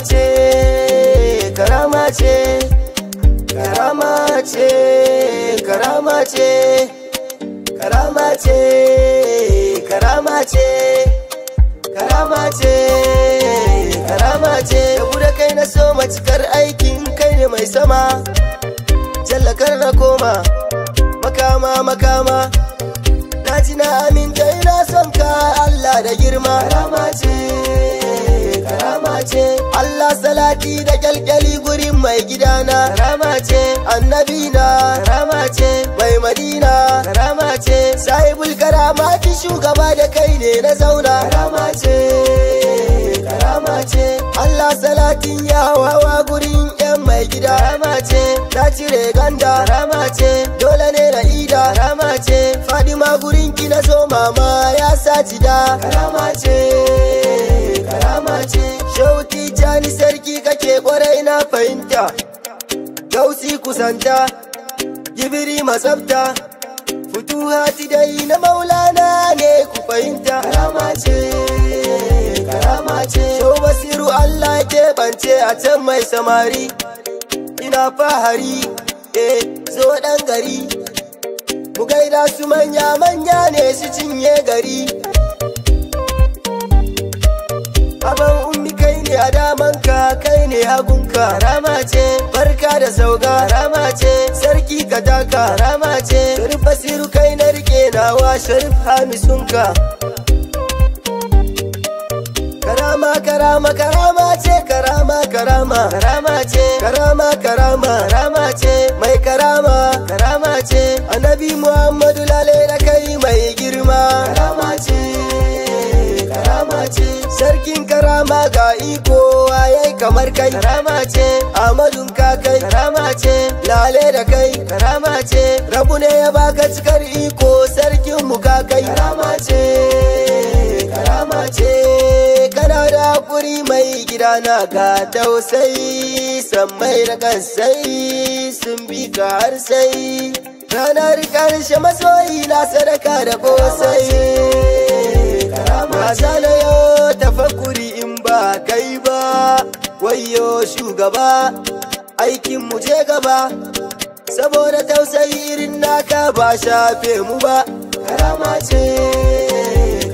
ce, karama ce, karama ce, karama ce, karama ce, karama ce, karama ce, karama ce. Da kai na so macikar aikin kai ne mai sama, jallakar na koma makama makama. Na ji na aminta ina son ka Allah da girma. Karama ce, karama ce. Allah salati da kyalkyali gurin mai gidana. Karama ce, annabi na. Karama ce, mai madina. Karama ce, sahibul karama ki shugaba da kai ne na zauna. Karama ce, karama ce. Allah salatin ya hawa gurin yan mai gida. Karama ce, na cire ganda. Karama ce, dole ne na ida. Karama ce, Fadima gurin ki na so mama ya saci da. Karama ce, karama ce. Shauti jani sarki kake kwarai na fahimta. Gausi kusanta, gibiri masabta. Futuhati dai na maulana ne ku fahimta. Karama ce, karama ce. Shau basiru Allah ke bance a can mai samari. Ina fahari, zo dan gari. Mu gaida su manya ne su cinye gari. Aban ummi kai ne a damanka, kai ne hagunka. Karama ce, barka da sauka. Karama ce, sarki ka taka. Karama ce, Sharif Basiru kai na rike nawa, Sharif Hamisunka. Karama karama karama ce, karama karama karama ce, karama karama karama ce, mai karama karama ce. Annabi Muhammadu lale da kai mai girma. Karama ce, karama ce. Sarkin karama ga iko waye kamar kai. Karama ce, Ahmadun ka kai. Karama ce, lale da kai. Karama ce, Rabu ne ya baka cikar iko, sarkin mu ka kai. Karama ce, karama ce. Kana da hakuri mai gidana ga tausayi, sammai da kansai sun bi ka har sai. Ranar karshe masoyi na sadaka da kosai. Karama sana yau tafakuri in ba kai ba, wayo shugaba aikin mu je gaba. Saboda tausayi irin naka ba shafe mu ba. Karama ce,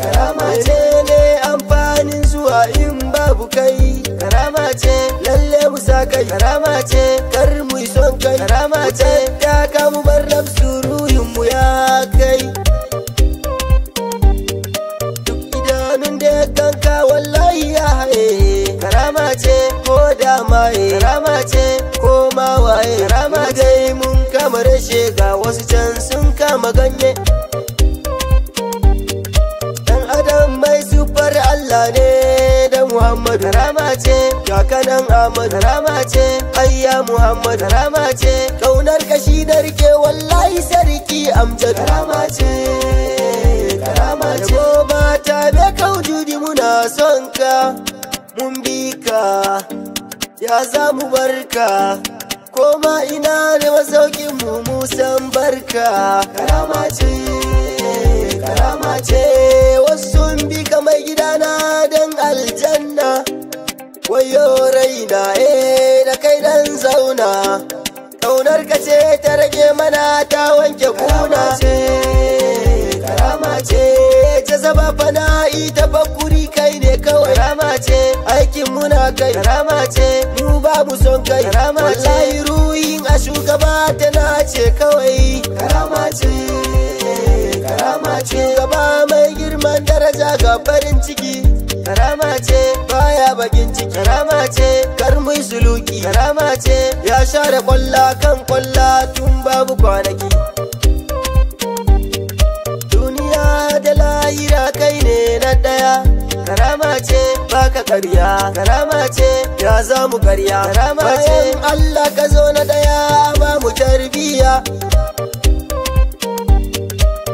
karama ce. Ne amfanin zuwa in babu kai. Karama ce, lalle mu sa kai. Karama ce, kar mu yi son kai. Karama ce, ta kamu bar nafsu ruhin mu ya kai. Duk idanun da ya ganka wallahi ya haye. Karama ce, ko da maye. Karama ce, ko ma waye. Karama dai mun kama rashe ga wasu can sun kama ganye. Adam mai sufar Allah ne da Muhammad. Karama ce, kakanan Ahmad. Karama ce, ayya Muhammad. Karama ce, kaunar kashi da rike wallahi sarki Amjad. Karama ce, karama ce. Ko mata be kaujudi muna son ka, mun bi ka, ya za mu barka. Koma ina da masaukin mu musan barka. Karama ce, karama ce. Wasu sun bi ka mai gidana don aljanna. Wayo raina da kai dan zauna. Kaunar ka ce ta rage mana ta wanke kuna. Karama ce, jazaba fana'i tafakkuri kai ne kawai. Karama ce, aikin muna kai. Karama ce, mu babu son kai. Karama ce, wallahi ruhin a shugaba tana ce kawai. Karama ce, karama ce. Gaba mai girman daraja ga farin ciki. Karama ce, baya bakin ciki. Karama ce, kar mu suluki. Karama ce, ya share kwalla kan kwalla tun babu kwanaki. Duniya da lahira kai ne na daya. Karama ce, baka karya. Karama ce, ya za mu karya. Karama ce, Allah ka zo na daya ba mu tarbiya.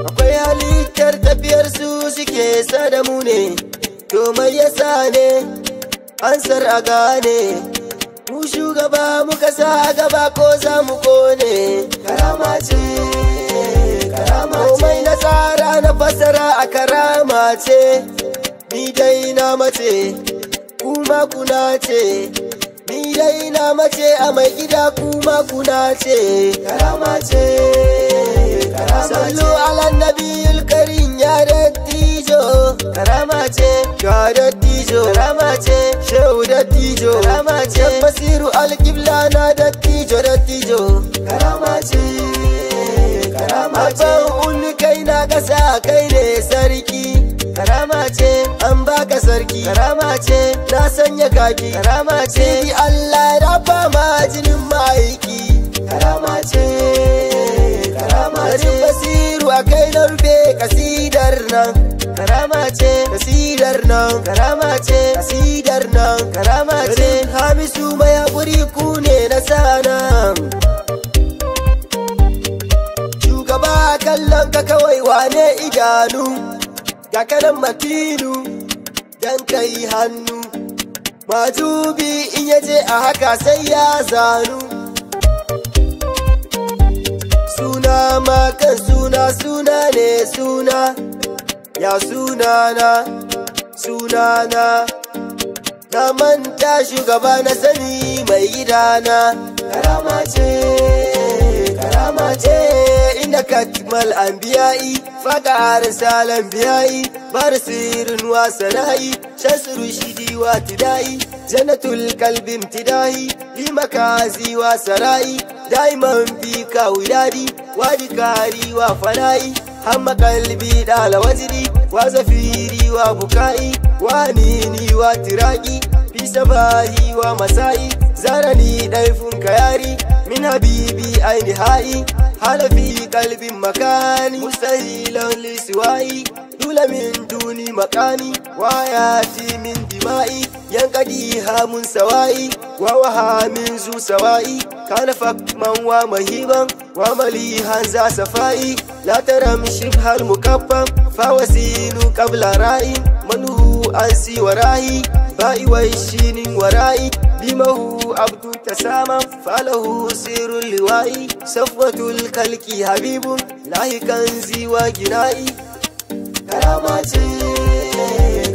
Akwai halittar tafiyar su suke sada mu ne, to mai yasa ne ansar a gane. Mu shugaba muka sa a gaba ko za mu kone. Karama ce, karama ce. Komai nasara na fasara a karama ce. Ni dai na mace, ku kuma kuna ce, ni dai na mace a mai gida kuma kuna ce. Karama ce, karama ce. Sallu ala nabiyul karim ya dattijo. Karama ce, ya dattijo. Karama ce, shehu dattijo. Karama ce, basiru alƙibla na dattijo dattijo. Karama ce, karama ce. Abban unni kai na ƙasa kai ne sarki. Karama ce, an baka sarki. Karama ce, na sanya kaki. Karama ce, Allah ya rafa ma jinin ma'aiki. Karama ce, karama ce. Basiru a kai na rufe kasidar nan. Karama ce, kasidar nan. Karama ce, kasidar nan. Karama ce, Hamisu mai haƙuri ku ne na sana. Shugaba kallon ka kawai wane idanu. Ga kanan matinu dan kai hannu, majubi in yaje a haka sai ya zanu. Suna makan suna, suna ne suna, ya sunana, sunana. Na manta shugaba na sani mai gidana. Karama ce, karama ce. Inda katmal anbiya'i faƙar salam biyayi, bar sirrin wasana'i, shasru shidi wa tida'i, jannatul kalbin tida'i, limakazi wa sara'i, daiman fi kawidadi, wadi kari wa fana'i, hamma kalbi dala wajidi, wa zafiri wa buka'i, wa nini wa tiraki, fi sabahi wa masa'i, zarani daifun kayari, min habibi aini ha'i, hala fi kalbin makani, mustahilan liswa'i, dula min duni makani, wayati min dima'i, yankadi hamun sawa'i, wa waha min zu sawa'i, kana fakman wa mahiban, wa malihan za safa'i, la taram shibhal mukaffam, fa wasinu qabla ra'i, manhu ansi wara'i, ba'i wa shinin wara'i, bimahu abdu tasama, falahu sirul liwa'i, safwatul kalki habibun, lahi kanzi wa gina'i. Karama ce,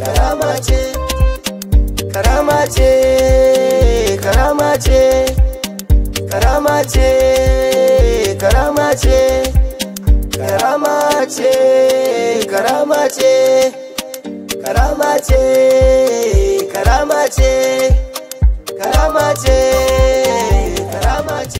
karama ce, karama ce, karama ce, karama ce, karama ce, karama ce, karama ce, karama ce, karama ce.